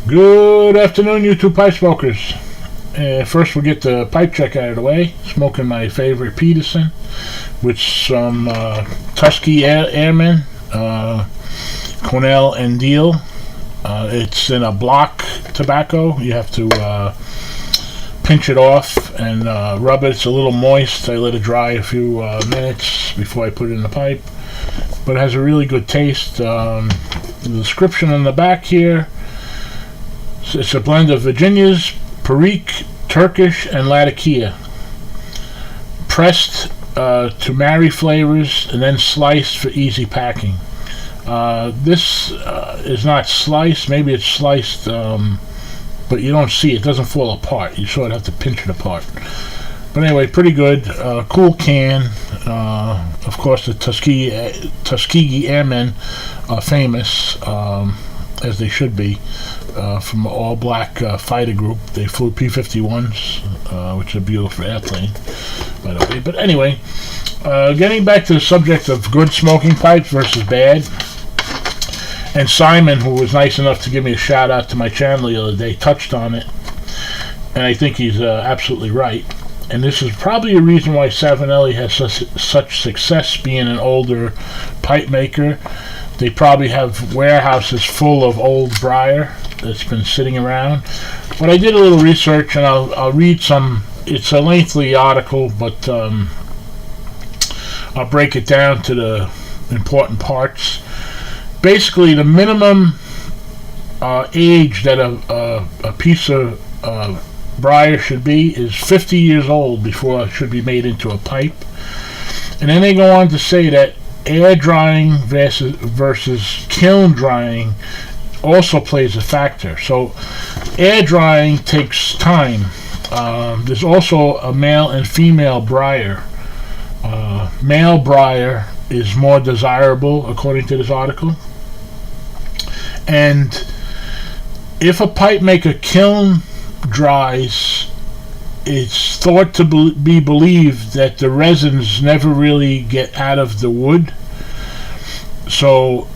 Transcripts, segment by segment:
Good afternoon, you two pipe smokers. First, we'll get the pipe check out of the way. Smoking my favorite Peterson with some Tusky Airmen, Cornell and Deal. It's in a block tobacco. You have to pinch it off and rub it. It's a little moist. I let it dry a few minutes before I put it in the pipe. But it has a really good taste. The description on the back here, it's a blend of Virginia's, Perique, Turkish, and Latakia. Pressed to marry flavors and then sliced for easy packing. This is not sliced. Maybe it's sliced, but you don't see it. It doesn't fall apart. You sort of have to pinch it apart. But anyway, pretty good. Cool can. Of course, the Tuskegee Airmen are famous, as they should be, from an all-black fighter group. They flew P-51s, which is a beautiful airplane, by the way. But anyway, getting back to the subject of good smoking pipes versus bad, and Simon, who was nice enough to give me a shout-out to my channel the other day, touched on it, and I think he's absolutely right. And this is probably a reason why Savinelli has such success being an older pipe maker. They probably have warehouses full of old briar that's been sitting around. But I did a little research, and I'll read some. It's a lengthy article, but I'll break it down to the important parts. Basically, the minimum age that a piece of briar should be is 50 years old before it should be made into a pipe. And then they go on to say that air drying versus kiln drying also plays a factor. So air drying takes time. There's also a male and female briar. Male briar is more desirable, according to this article. And if a pipe maker kiln dries, it's thought to be believed that the resins never really get out of the wood, so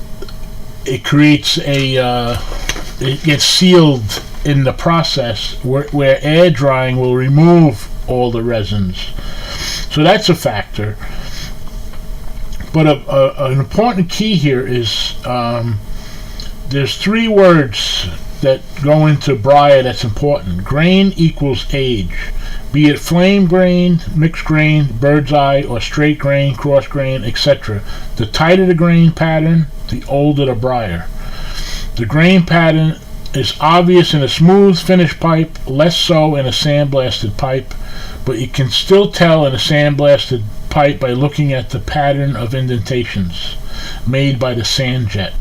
it creates it gets sealed in the process, where air drying will remove all the resins. So that's a factor. But an important key here is there's three words that go into briar that's important. Grain equals age. Be it flame grain, mixed grain, bird's eye, or straight grain, cross grain, etc. The tighter the grain pattern, the older the briar. The grain pattern is obvious in a smooth finished pipe, less so in a sandblasted pipe, but you can still tell in a sandblasted pipe by looking at the pattern of indentations made by the sand jet.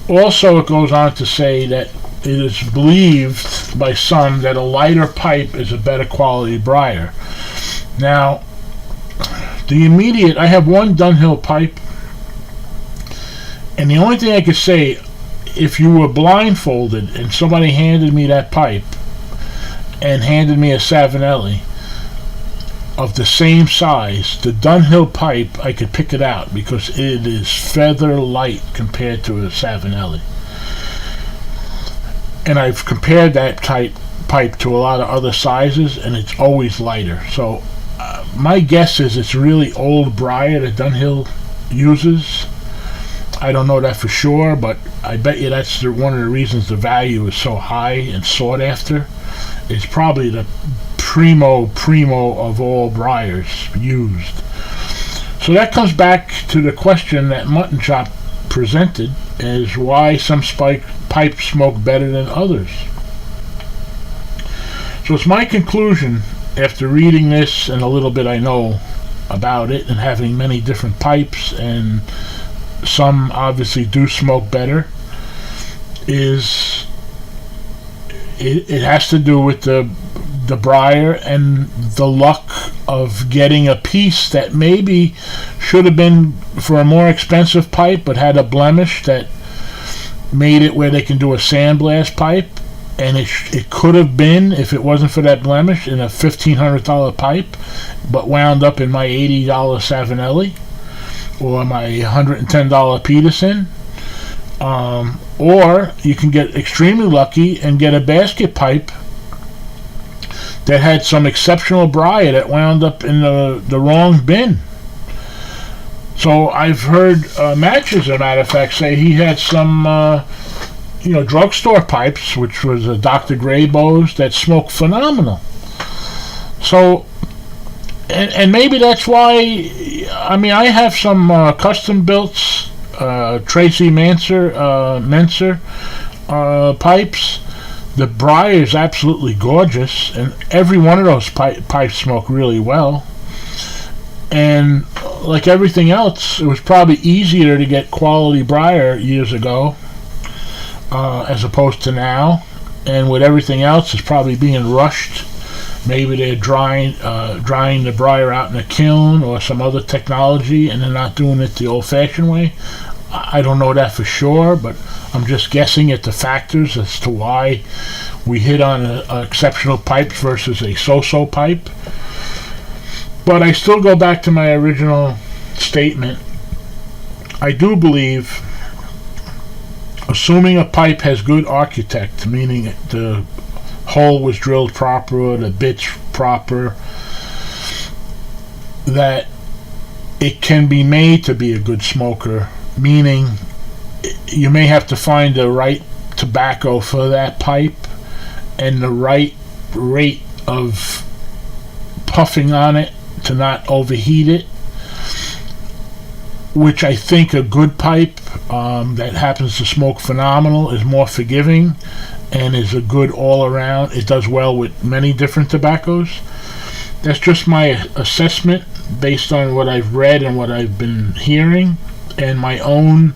Also, it goes on to say that it is believed by some that a lighter pipe is a better quality briar. Now, I have one Dunhill pipe, and the only thing I could say, if you were blindfolded and somebody handed me that pipe and handed me a Savinelli of the same size, the Dunhill pipe, I could pick it out because it is feather light compared to a Savinelli. And I've compared that type pipe to a lot of other sizes, and it's always lighter. So my guess is it's really old briar that Dunhill uses. I don't know that for sure, but I bet you that's one of the reasons the value is so high and sought after. It's probably the primo of all briars used. So that comes back to the question that Mutton Chop presented, is why some pipes smoke better than others. So it's my conclusion, after reading this and a little bit I know about it and having many different pipes, and some obviously do smoke better, is it has to do with the briar and the luck of getting a piece that maybe should have been for a more expensive pipe but had a blemish that made it where they can do a sandblast pipe, and it could have been, if it wasn't for that blemish, in a $1,500 pipe, but wound up in my $80 Savinelli or my $110 Peterson. Or you can get extremely lucky and get a basket pipe that had some exceptional briar that wound up in the wrong bin. So I've heard Matches, as a matter of fact, say he had some drugstore pipes, which was a Dr. Graybo's, that smoked phenomenal. So, and maybe that's why. I mean, I have some custom built Tracy Menser pipes. The briar is absolutely gorgeous, and every one of those pipes smoke really well. And like everything else, it was probably easier to get quality briar years ago as opposed to now. And with everything else, it's probably being rushed. Maybe they're drying the briar out in a kiln or some other technology, and they're not doing it the old-fashioned way. I don't know that for sure, but I'm just guessing at the factors as to why we hit on a exceptional pipe versus a so-so pipe. But I still go back to my original statement. I do believe, assuming a pipe has good architect, meaning the hole was drilled proper, the bit's proper, that it can be made to be a good smoker, meaning you may have to find the right tobacco for that pipe and the right rate of puffing on it to not overheat it, which I think a good pipe that happens to smoke phenomenal is more forgiving and is a good all-around. It does well with many different tobaccos. That's just my assessment based on what I've read and what I've been hearing and my own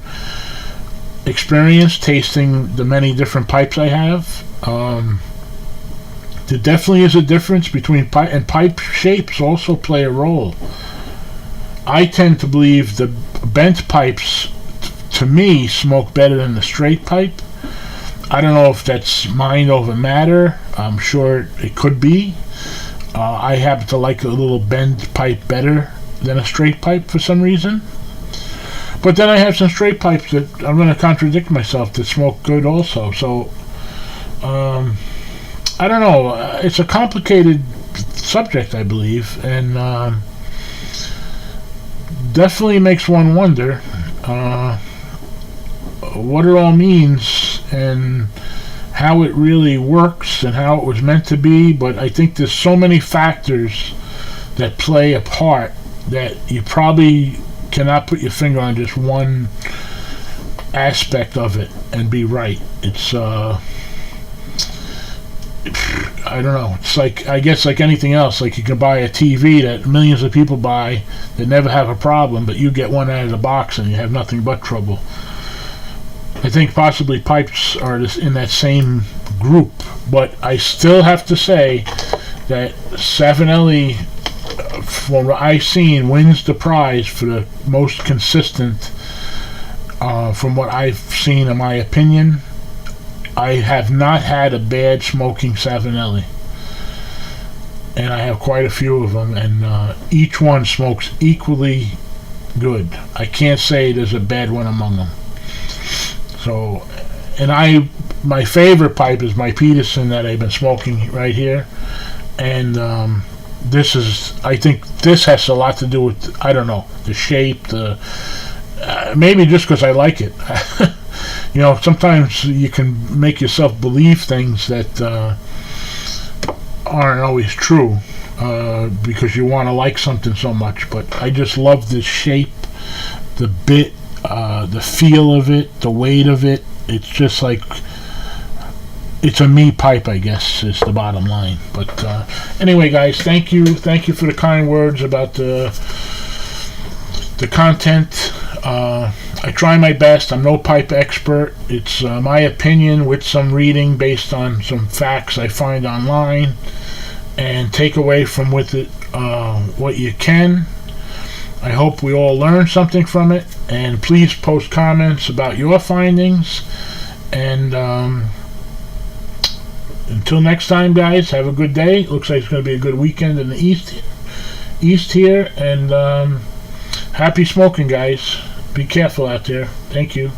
experience tasting the many different pipes I have. There definitely is a difference between pipe, and pipe shapes also play a role. I tend to believe the bent pipes, to me, smoke better than the straight pipe. I don't know if that's mind over matter. I'm sure it could be. I happen to like a little bent pipe better than a straight pipe for some reason. But then I have some straight pipes that I'm going to contradict myself that smoke good also. So, I don't know. It's a complicated subject, I believe, and definitely makes one wonder what it all means and how it really works and how it was meant to be. But I think there's so many factors that play a part that you probably cannot put your finger on just one aspect of it and be right. It's I don't know. It's like, I guess like anything else, like you can buy a TV that millions of people buy that never have a problem, but you get one out of the box and you have nothing but trouble. I think possibly pipes are in that same group, but I still have to say that Savinelli, from what I've seen, wins the prize for the most consistent, from what I've seen, in my opinion. I have not had a bad smoking Savinelli, and I have quite a few of them, and each one smokes equally good. I can't say there's a bad one among them. So, and my favorite pipe is my Peterson that I've been smoking right here, and I think this has a lot to do with, I don't know, the shape, maybe just because I like it. You know, sometimes you can make yourself believe things that aren't always true because you want to like something so much. But I just love the shape, the bit, the feel of it, the weight of it. It's just like, it's a me pipe, I guess, is the bottom line. But anyway, guys, thank you for the kind words about the content. I try my best. I'm no pipe expert. It's my opinion with some reading based on some facts I find online, and take away from with it what you can. I hope we all learn something from it, and please post comments about your findings. And until next time, guys, have a good day. Looks like it's going to be a good weekend in the east here, and happy smoking, guys. Be careful out there. Thank you.